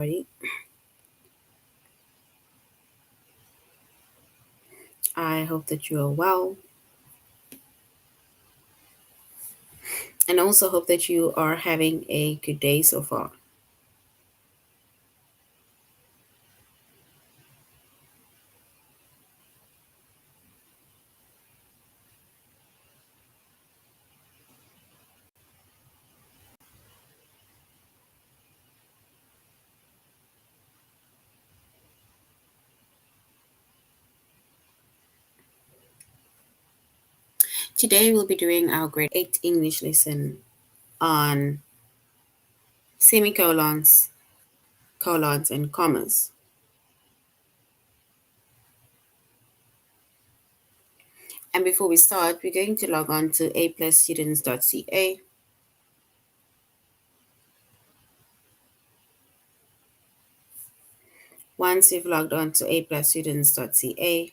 Ready? I hope that you are well, and also hope that you are having a good day so far. Today we'll be doing our grade 8 English lesson on semicolons, colons, and commas. And before we start, we're going to log on to aplusstudents.ca. Once you've logged on to aplusstudents.ca,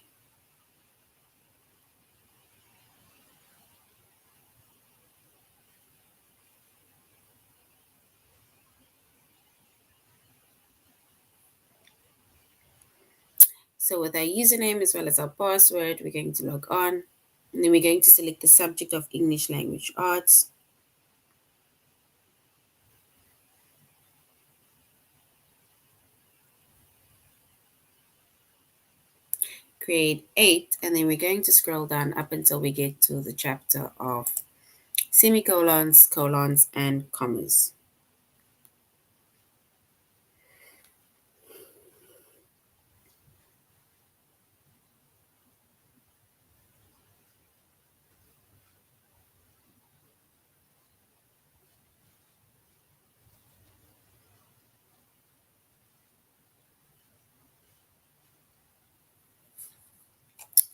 so with our username as well as our password, we're going to log on. And then we're going to select the subject of English language arts. Create 8, and then we're going to scroll down up until we get to the chapter of semicolons, colons, and commas.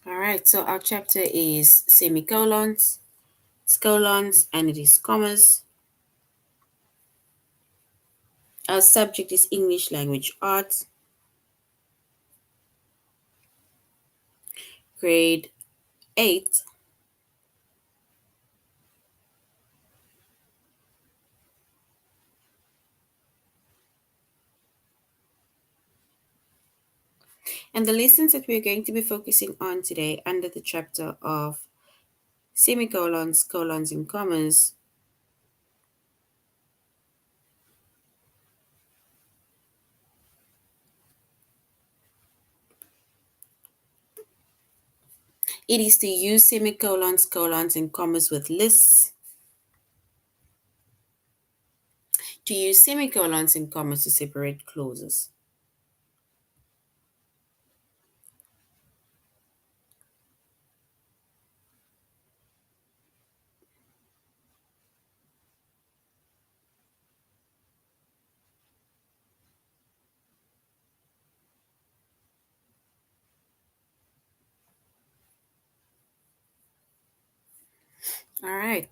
All right, so our chapter is semicolons, colons, and it is commas. Our subject is English language arts, grade 8. And the lessons that we're going to be focusing on today under the chapter of semicolons, colons, and commas it is to use semicolons, colons, and commas with lists, to use semicolons and commas to separate clauses. All right.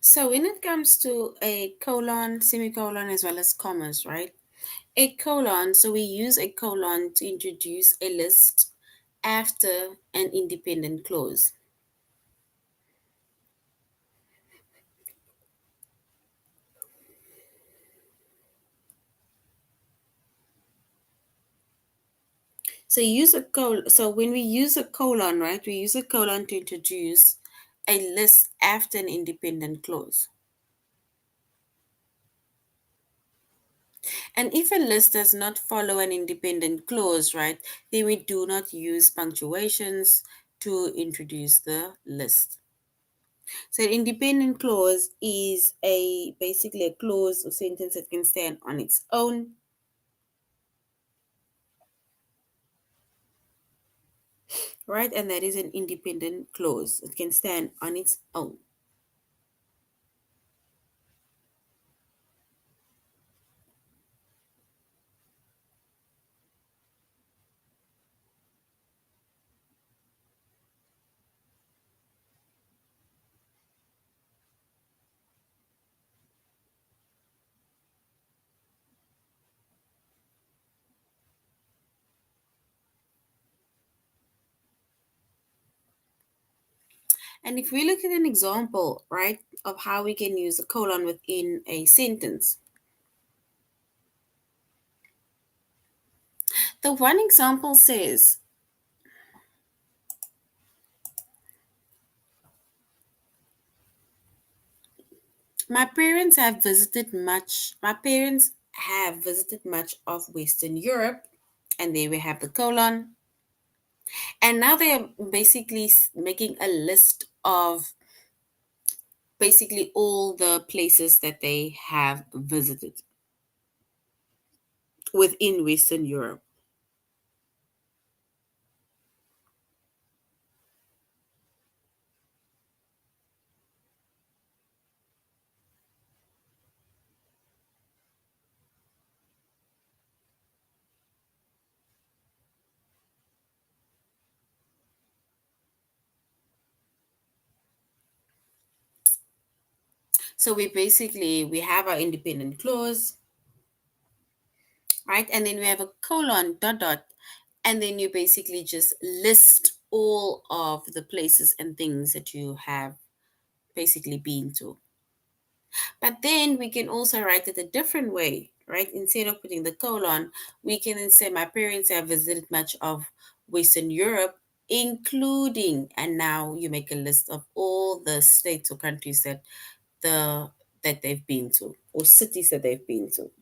So when it comes to a colon, semicolon, as well as commas, right? A colon, so we use a colon to introduce a list after an independent clause. So when we use a colon, right, we use a colon to introduce a list after an independent clause. And if a list does not follow an independent clause, right, then we do not use punctuations to introduce the list. So an independent clause is a basically a clause or sentence that can stand on its own. Right, and that is an independent clause. It can stand on its own. And if we look at an example, right, of how we can use a colon within a sentence, the one example says, my parents have visited much of Western Europe, and there we have the colon. And now they're basically making a list of basically all the places that they have visited within Western Europe. So we have our independent clause, right? And then we have a colon dot dot, and then you basically just list all of the places and things that you have basically been to. But then we can also write it a different way, right? Instead of putting the colon, we can then say, my parents have visited much of Western Europe, including, and now you make a list of all the states or countries the that they've been to, or cities that they've been to.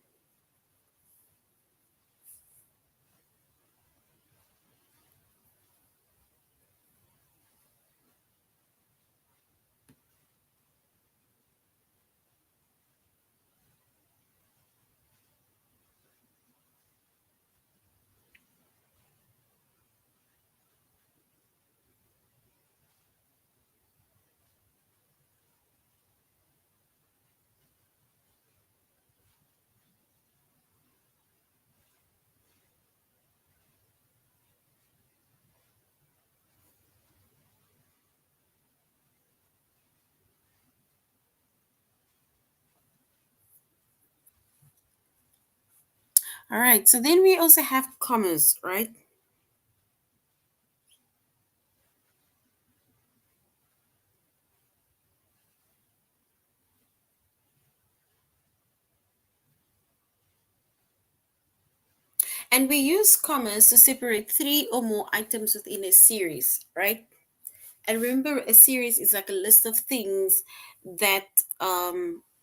All right, so then we also have commas, right? And we use commas to separate three or more items within a series, right? And remember, a series is like a list of things that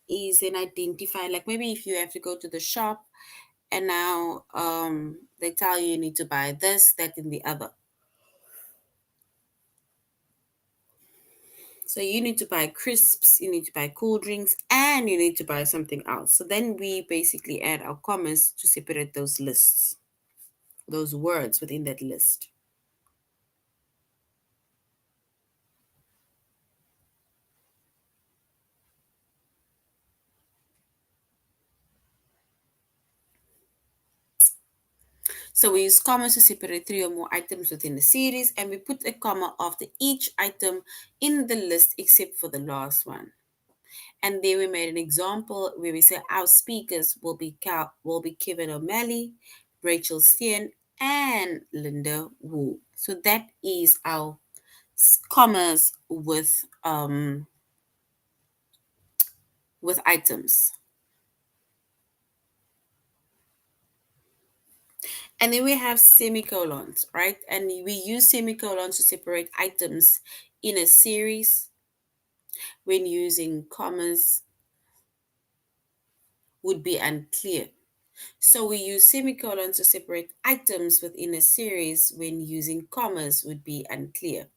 is an identifier. Like maybe if you have to go to the shop and now they tell you you need to buy this, that, and the other. So you need to buy crisps, you need to buy cool drinks, and you need to buy something else. So then we basically add our commas to separate those lists, those words within that list. So we use commas to separate three or more items within the series, and we put a comma after each item in the list except for the last one. And then we made an example where we say our speakers will be Kevin O'Malley, Rachel Steen, and Linda Wu. So that is our commas with items. And then we have semicolons, right? And we use semicolons to separate items in a series. When using commas would be unclear. So we use semicolons to separate items within a series when using commas would be unclear,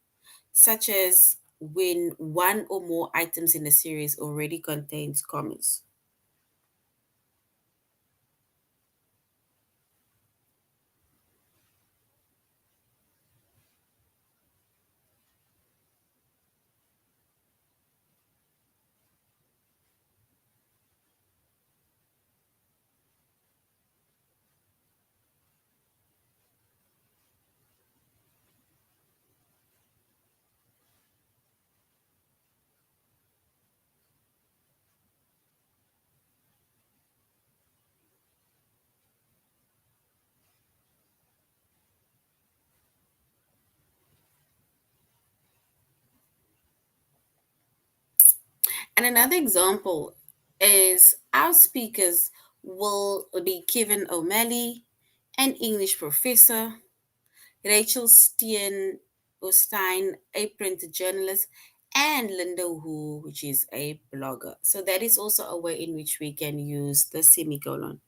such as when one or more items in a series already contains commas. And another example is our speakers will be Kevin O'Malley, an English professor, Rachel Stein, a print journalist, and Linda Hu, which is a blogger. So that is also a way in which we can use the semicolon.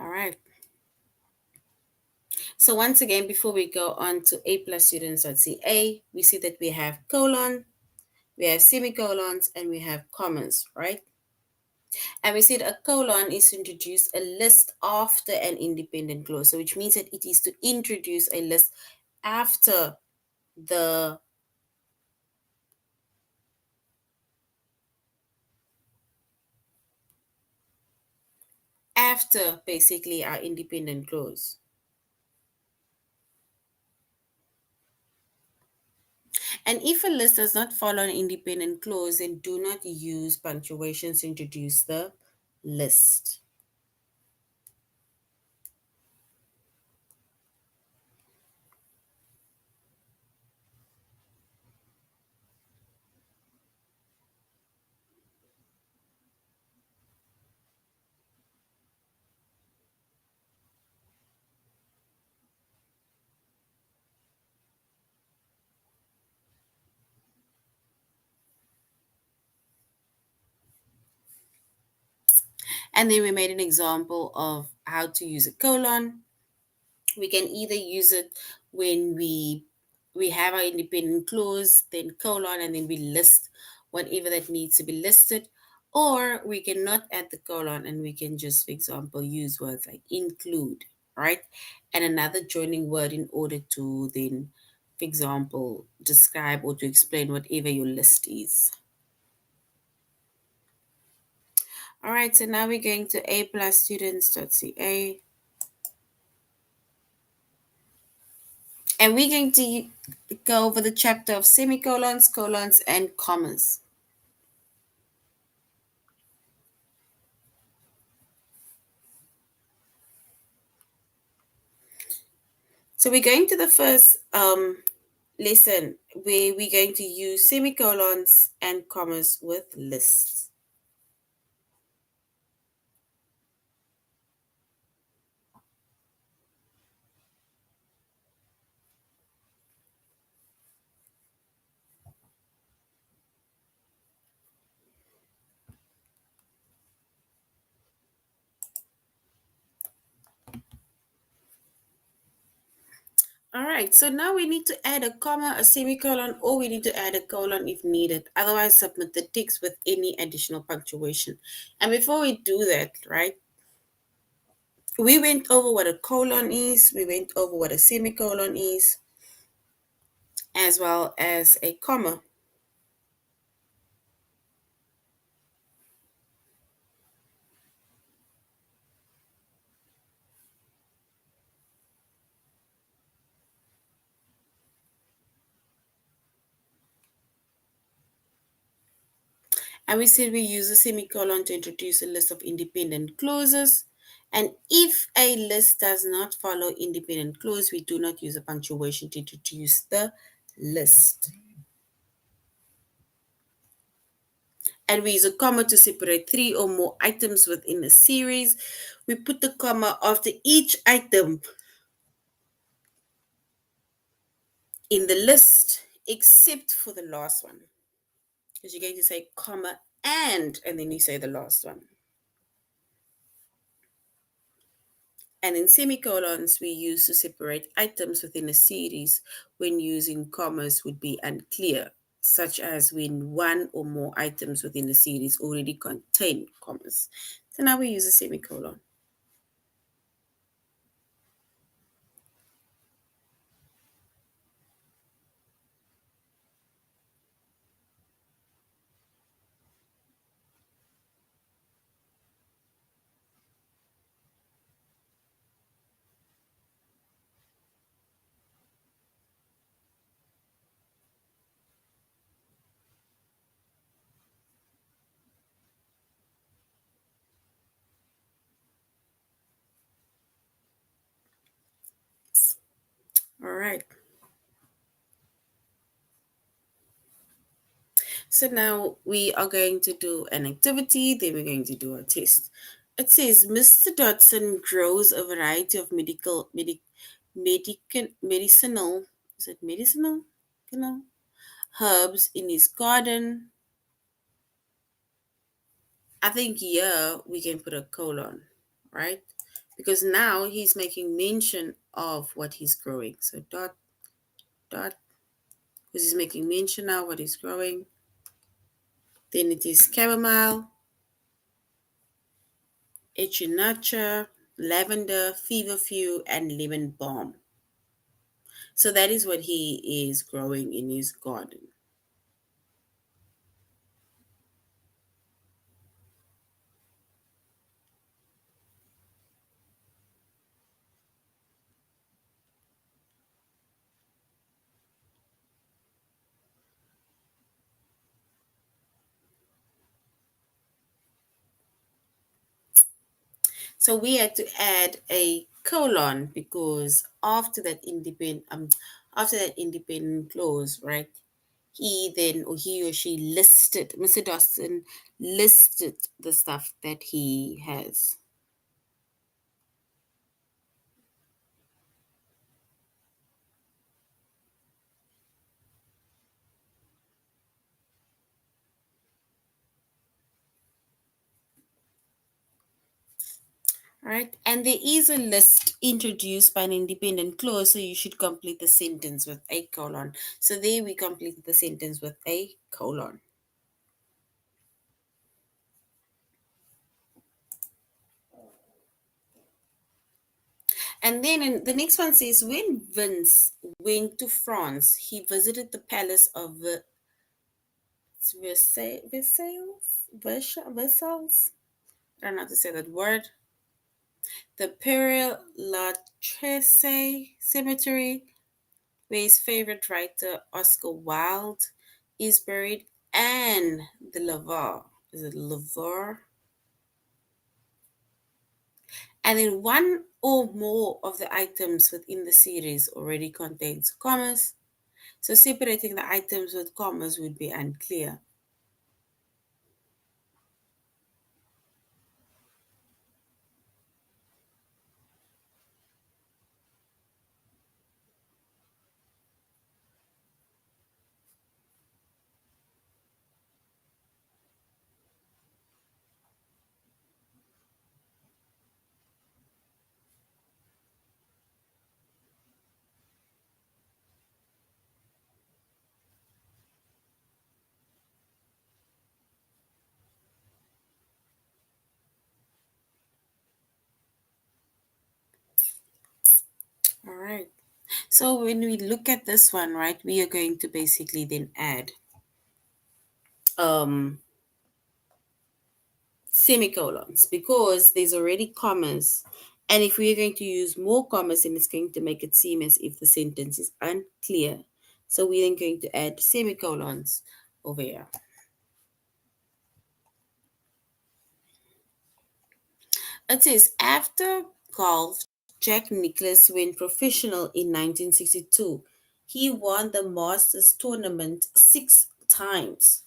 All right. So once again, before we go on to a+students.ca, we see that we have colon, we have semicolons, and we have commas, right? And we said a colon is to introduce a list after an independent clause. So which means that it is to introduce a list after the after basically our independent clause. And if a list does not follow an independent clause, then do not use punctuations to introduce the list. And then we made an example of how to use a colon. We can either use it when we have our independent clause, then colon, and then we list whatever that needs to be listed. Or we cannot add the colon and we can just, for example, use words like include, right? And another joining word in order to then, for example, describe or to explain whatever your list is. All right, so now we're going to a+students.ca. And we're going to go over the chapter of semicolons, colons, and commas. So we're going to the first lesson where we're going to use semicolons and commas with lists. All right, so now we need to add a comma, a semicolon, or we need to add a colon if needed. Otherwise, submit the text with any additional punctuation. And before we do that, right, we went over what a colon is, we went over what a semicolon is, as well as a comma. And we said we use a semicolon to introduce a list of independent clauses. And if a list does not follow independent clause, we do not use a punctuation to introduce the list. And we use a comma to separate three or more items within a series. We put the comma after each item in the list, except for the last one. Because you're going to say comma and then you say the last one. And in semicolons, we use to separate items within a series when using commas would be unclear, such as when one or more items within a series already contain commas. So now we use a semicolon. All right. So now we are going to do an activity, then we're going to do a test. It says Mr. Dodson grows a variety of medicinal, is it medicinal? You know, herbs in his garden. I think here we can put a colon, right? Because now he's making mention of what he's growing. So dot, dot, because he's making mention now what he's growing. Then it is chamomile, echinacea, lavender, feverfew, and lemon balm. So that is what he is growing in his garden. So we had to add a colon because after that independent clause, right? He then or he or she listed Mr. Dawson listed the stuff that he has. Right, and there is a list introduced by an independent clause, so you should complete the sentence with a colon. So there we completed the sentence with a colon. And then the next one says when Vince went to France, he visited the palace of Versailles. I don't know how to say that word. The Père Lachaise Cemetery, where his favorite writer Oscar Wilde is buried, and the Louvre. Is it Louvre? And then one or more of the items within the series already contains commas. So separating the items with commas would be unclear. All right. So when we look at this one, right, we are going to basically then add um semicolons because there's already commas. And if we're going to use more commas, then it's going to make it seem as if the sentence is unclear. So we're then going to add semicolons over here. It says after golf, Jack Nicklaus went professional in 1962. He won the Masters tournament 6 times.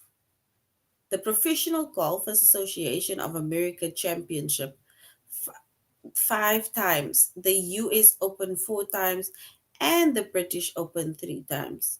The Professional Golfers Association of America Championship 5 times, the US Open 4 times, and the British Open 3 times.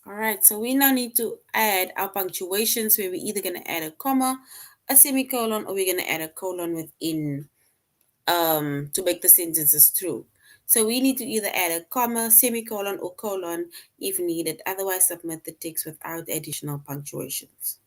All right, so we now need to add our punctuations where we're either going to add a comma, a semicolon, or we're going to add a colon within to make the sentences true. So we need to either add a comma, semicolon, or colon if needed. Otherwise, submit the text without additional punctuations.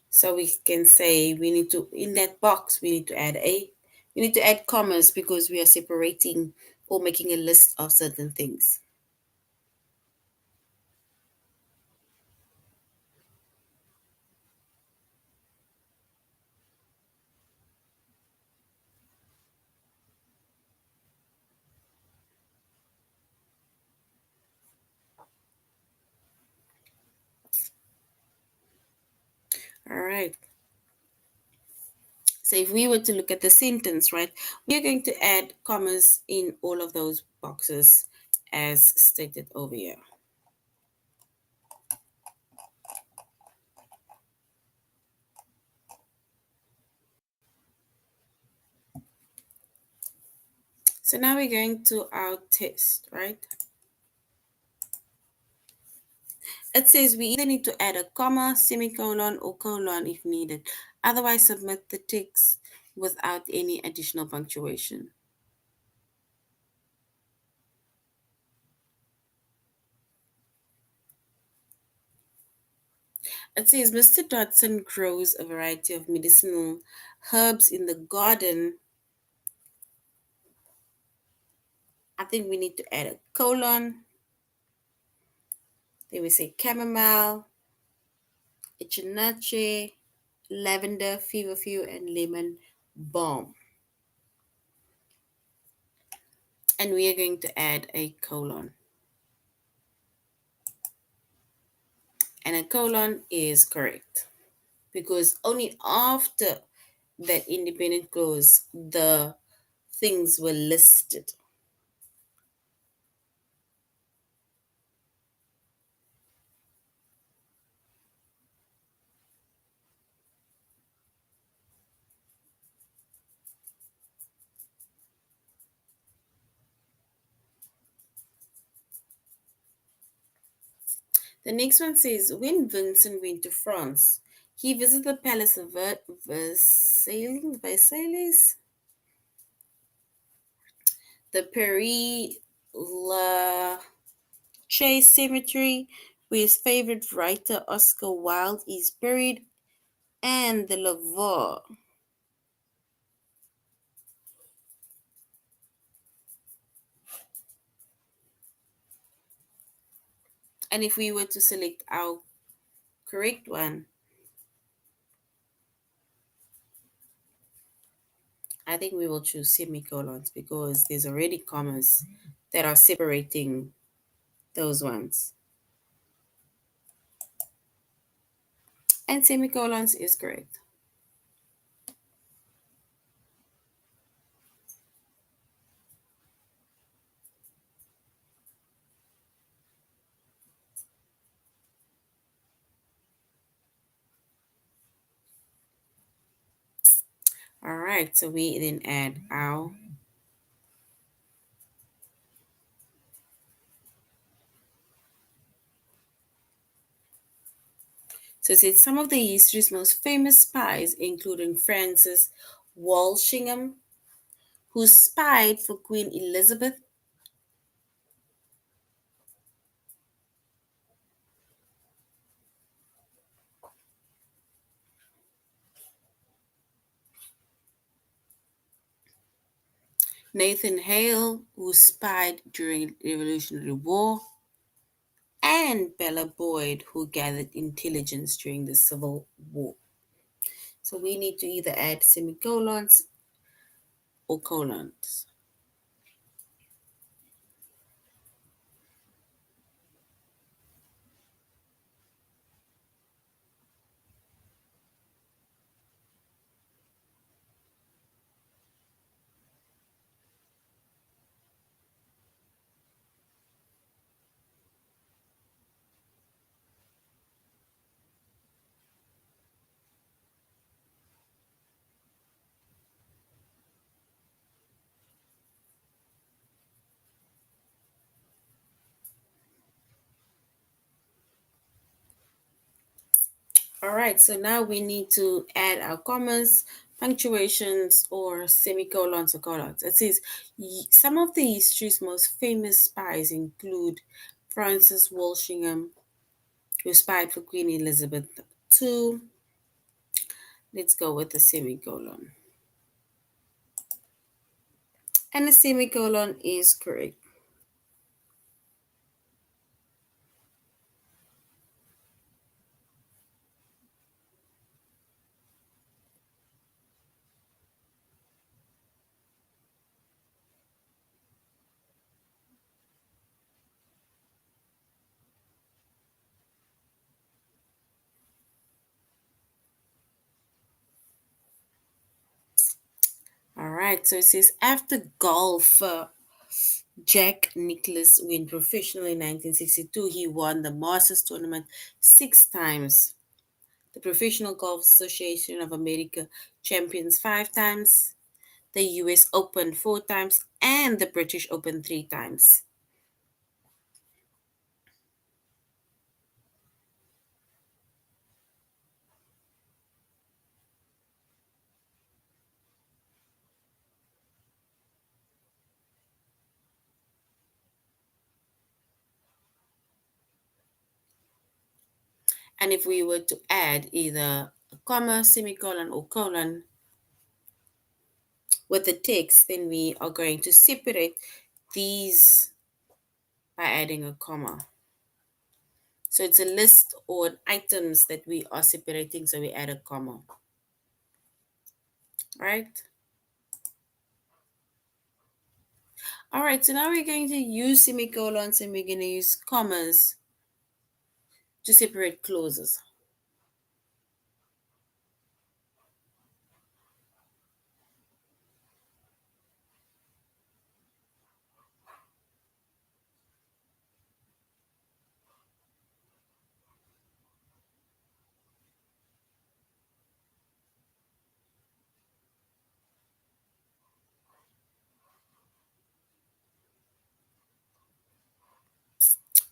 So we can say we need to, in that box, we need to add commas because we are separating or making a list of certain things. All right. So if we were to look at the sentence, right, we're going to add commas in all of those boxes as stated over here. So now we're going to our test, right? It says we either need to add a comma, semicolon, or colon if needed. Otherwise, submit the text without any additional punctuation. It says Mr. Dodson grows a variety of medicinal herbs in the garden. I think we need to add a colon. Then we say chamomile, echinacea, lavender, feverfew, and lemon balm. And we are going to add a colon. And a colon is correct because only after that independent clause the things were listed. The next one says when Vincent went to France, he visited the palace of Versailles, the Père Lachaise Cemetery, where his favorite writer Oscar Wilde is buried, and the Louvre. And if we were to select our correct one, I think we will choose semicolons because there's already commas that are separating those ones. And semicolons is correct. All right, so we then add our. So it said some of the history's most famous spies, including Francis Walsingham, who spied for Queen Elizabeth, Nathan Hale, who spied during the Revolutionary War, and Bella Boyd, who gathered intelligence during the Civil War. So we need to either add semicolons or colons. All right, so now we need to add our commas, punctuations, or semicolons or colons. It says some of the history's most famous spies include Francis Walsingham, who spied for Queen Elizabeth II. Let's go with the semicolon. And the semicolon is correct. All right, so it says after golfer Jack Nicklaus went professional in 1962, he won the Masters tournament 6 times. The Professional Golf Association of America champions 5 times, the US Open 4 times, and the British Open 3 times. And if we were to add either a comma, semicolon, or colon with the text, then we are going to separate these by adding a comma. So it's a list or items that we are separating, so we add a comma, right? All right, so now we're going to use semicolons and we're going to use commas to separate clauses.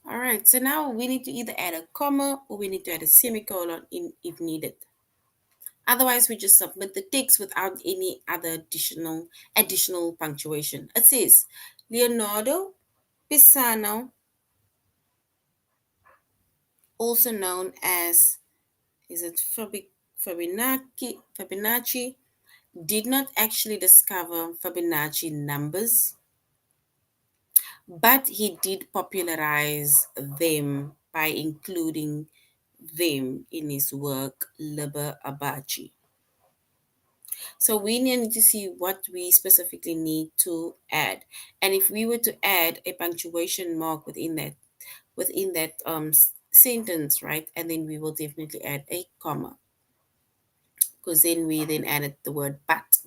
All right, so now we need to either add a comma or we need to add a semicolon in if needed. Otherwise, we just submit the text without any other additional punctuation. It says Leonardo Pisano, also known as is it Fibonacci, did not actually discover Fibonacci numbers, but he did popularize them by including them in his work Liber Abaci. So we need to see what we specifically need to add. And if we were to add a punctuation mark within that sentence, right? And then we will definitely add a comma because then we then added the word but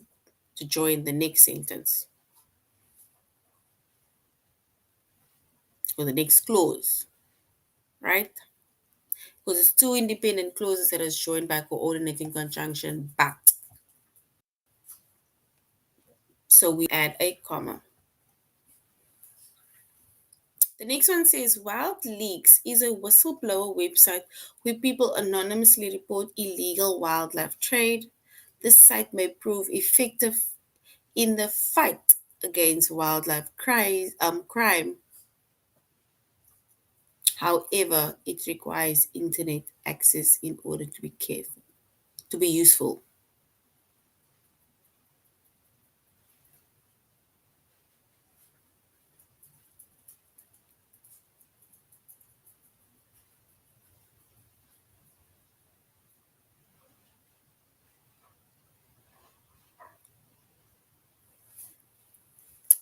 to join the next sentence or the next clause, right? Because it's two independent clauses that is joined by coordinating conjunction but. So we add a comma. The next one says Wild Leaks is a whistleblower website where people anonymously report illegal wildlife trade. This site may prove effective in the fight against wildlife crime. However, it requires internet access in order to be careful, to be useful.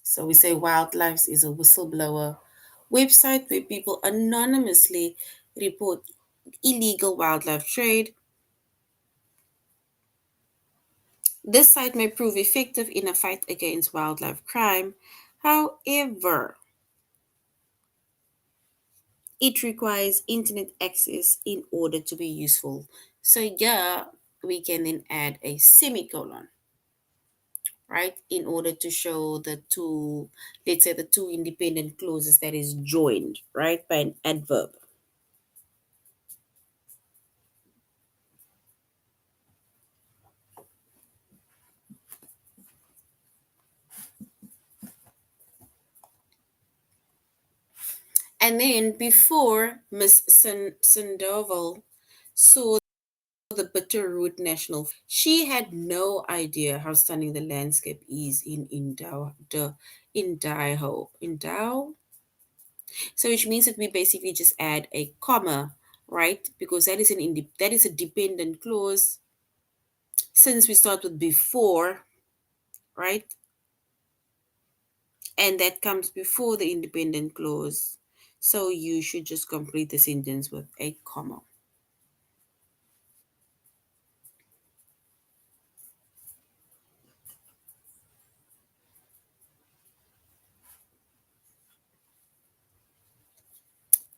So we say Wildlife is a whistleblower website where people anonymously report illegal wildlife trade. This site may prove effective in a fight against wildlife crime. However, it requires internet access in order to be useful. So, yeah, we can then add a semicolon, right, in order to show the two, let's say the two independent clauses that is joined, right, by an adverb. And then before Miss Sandoval saw the Bitterroot National, she had no idea how stunning the landscape is in Idaho. So which means that we basically just add a comma, right? Because that is a dependent clause. Since we start with before, right? And that comes before the independent clause. So you should just complete the sentence with a comma.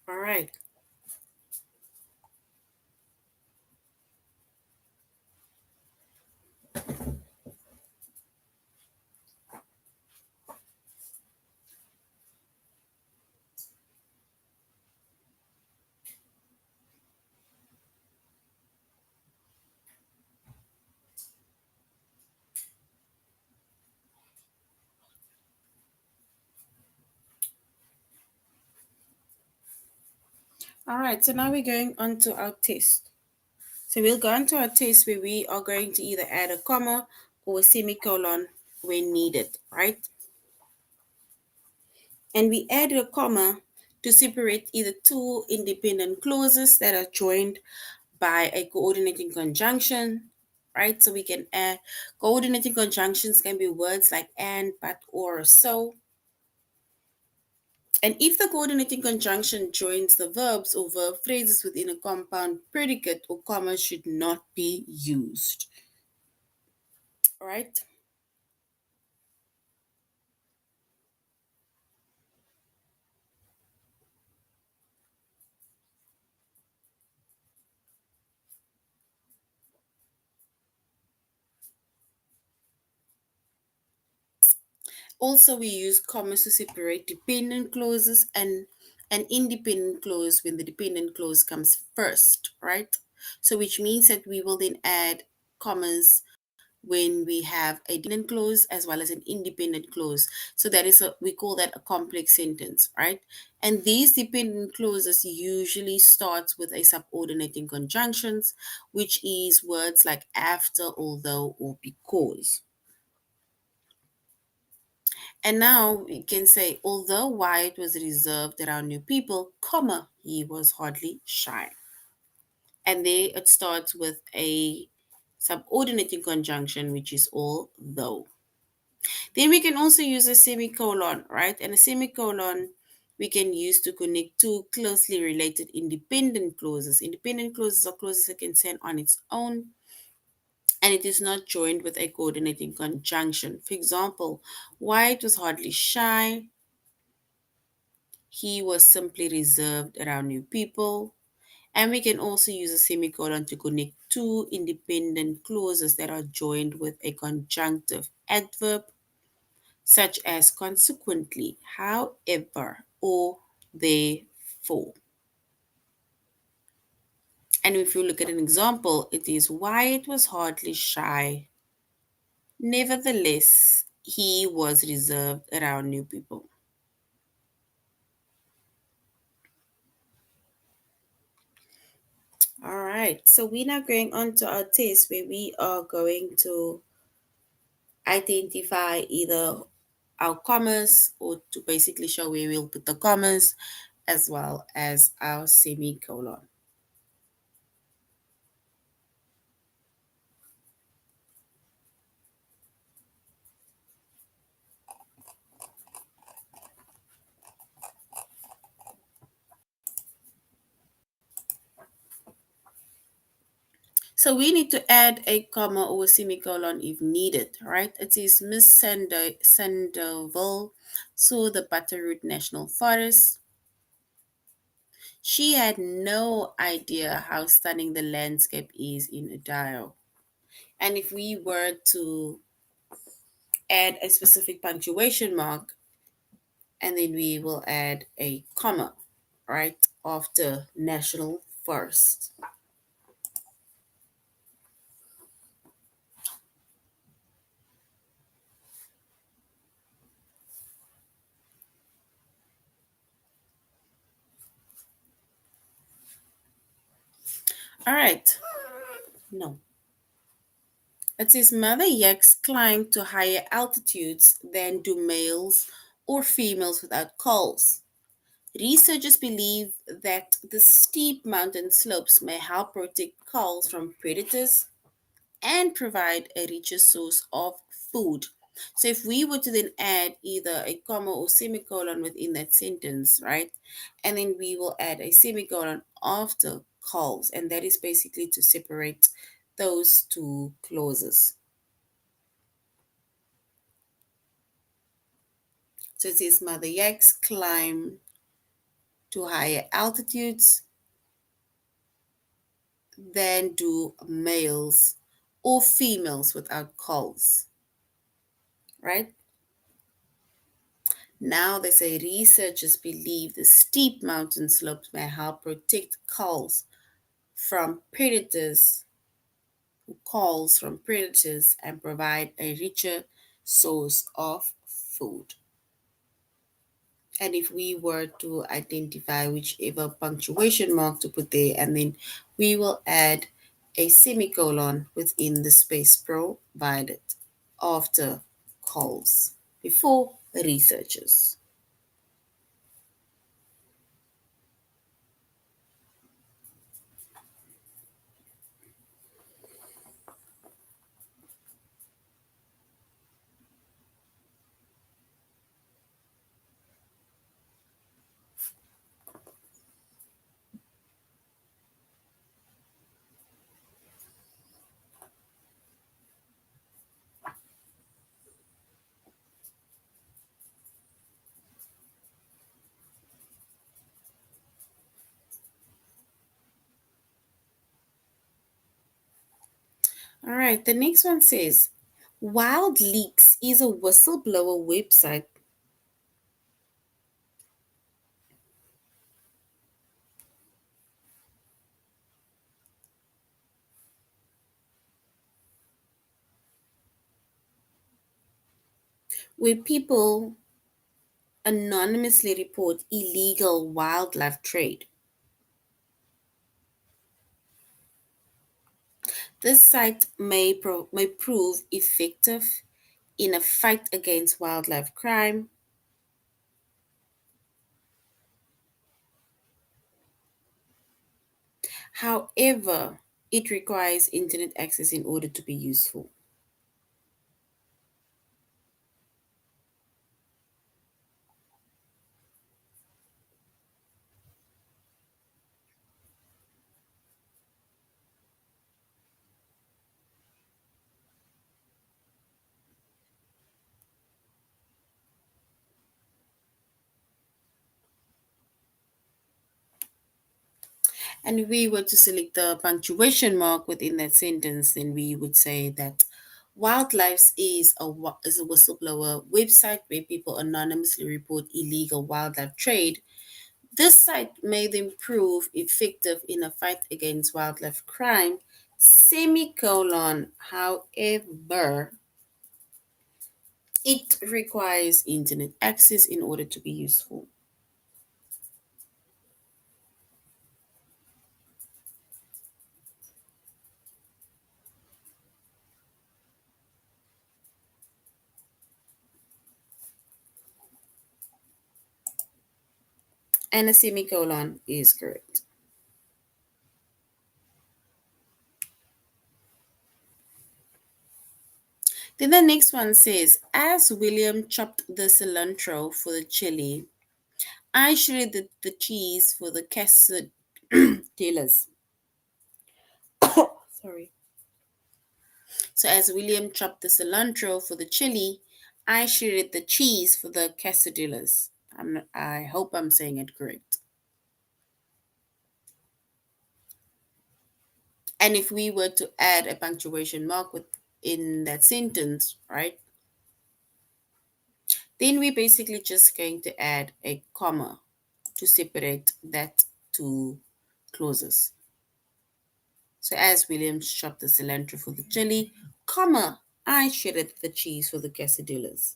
All right. All right. So now we're going on to our test. So we'll go on to our test where we are going to either add a comma or a semicolon when needed, right? And we add a comma to separate either two independent clauses that are joined by a coordinating conjunction, right? So we can add coordinating conjunctions can be words like and, but, or, so. And if the coordinating conjunction joins the verbs or verb phrases within a compound predicate or comma should not be used, right? Also, we use commas to separate dependent clauses and an independent clause when the dependent clause comes first, right? So, which means that we will then add commas when we have a dependent clause as well as an independent clause. So we call that a complex sentence, right? And these dependent clauses usually starts with a subordinating conjunctions, which is words like after, although, or because. And now we can say, although Wyatt was reserved around new people, comma, he was hardly shy. And there it starts with a subordinating conjunction, which is although. Then we can also use a semicolon, right? And a semicolon we can use to connect two closely related independent clauses. Independent clauses are clauses that can stand on its own and it is not joined with a coordinating conjunction. For example, Wyatt was hardly shy. He was simply reserved around new people. And we can also use a semicolon to connect two independent clauses that are joined with a conjunctive adverb, such as consequently, however, or therefore. And if you look at an example, it is Wyatt was hardly shy. Nevertheless, he was reserved around new people. All right, so we're now going on to our test where we are going to identify either our commas or to basically show where we'll put the commas as well as our semicolon. So we need to add a comma or a semicolon if needed, right? It is Miss Sandoval saw the Butterroot National Forest. She had no idea how stunning the landscape is in Idaho. And if we were to add a specific punctuation mark, and then we will add a comma, right, after national forest. All right. No. It says mother yaks climb to higher altitudes than do males or females without calls. Researchers believe that the steep mountain slopes may help protect calls from predators and provide a richer source of food. So if we were to then add either a comma or semicolon within that sentence, right? And then we will add a semicolon after calls, and that is basically to separate those two clauses. So it says mother yaks climb to higher altitudes than do males or females without calls, right? Now they say researchers believe the steep mountain slopes may help protect calls from predators and provide a richer source of food. And if we were to identify whichever punctuation mark to put there, and then we will add a semicolon within the space provided after calls before researchers. All right, the next one says Wild Leaks is a whistleblower website where people anonymously report illegal wildlife trade. This site may prove effective in a fight against wildlife crime. However, it requires internet access in order to be useful. And if we were to select the punctuation mark within that sentence, then we would say that Wildlife is a whistleblower website where people anonymously report illegal wildlife trade. This site may then prove effective in a fight against wildlife crime. Semicolon, however, it requires internet access in order to be useful. And a semicolon is correct. Then the next one says, as William chopped the cilantro for the chili, I shredded the cheese for the quesadillas. Sorry. So as William chopped the cilantro for the chili, I shredded the cheese for the quesadillas. I hope I'm saying it correct. And if we were to add a punctuation mark in that sentence, right, then we're basically just going to add a comma to separate that two clauses. So as William chopped the cilantro for the chili, comma, I shredded the cheese for the quesadillas.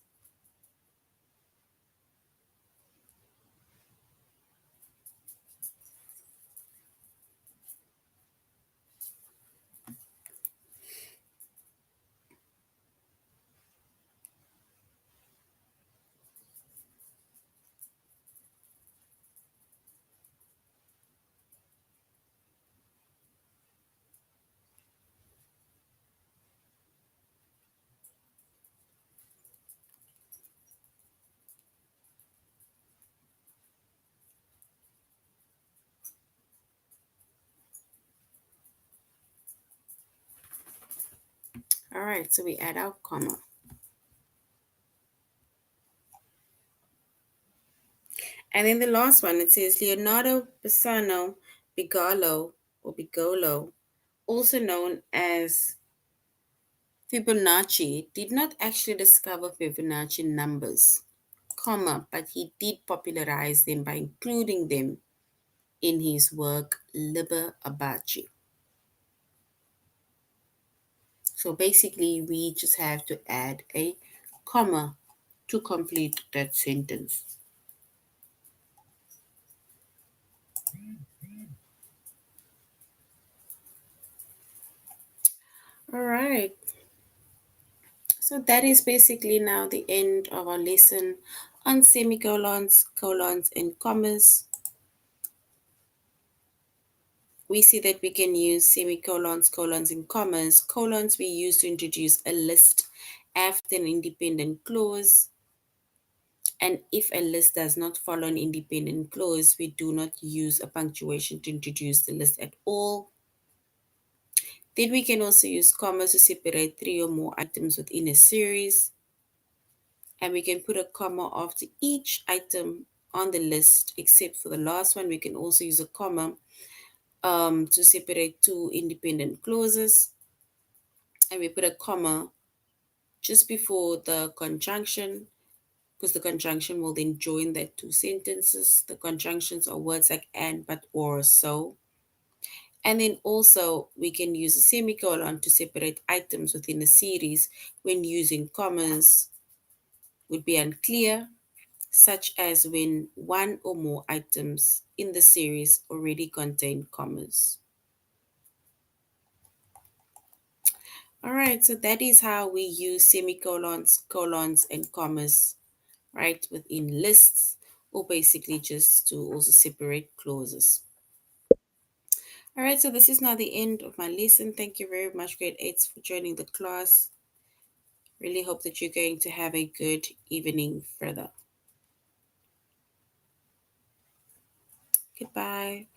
All right, so we add our comma. And then the last one, it says Leonardo Pisano Bigalo or Bigolo, also known as Fibonacci, did not actually discover Fibonacci numbers, comma, but he did popularize them by including them in his work Liber Abaci. So basically, we just have to add a comma to complete that sentence. All right. So that is basically now the end of our lesson on semicolons, colons, and commas. We see that we can use semicolons, colons, and commas. Colons we use to introduce a list after an independent clause. And if a list does not follow an independent clause, we do not use a punctuation to introduce the list at all. Then we can also use commas to separate three or more items within a series. And we can put a comma after each item on the list, except for the last one. We can also use a comma to separate two independent clauses. And we put a comma just before the conjunction, because the conjunction will then join that two sentences. The conjunctions are words like and, but, or, so. And then also we can use a semicolon to separate items within a series when using commas would be unclear, such as when one or more items in the series already contain commas. All right, so that is how we use semicolons, colons, and commas, right, within lists, or basically just to also separate clauses. All right, so this is now the end of my lesson. Thank you very much, grade 8s, for joining the class. Really hope that you're going to have a good evening further. Goodbye.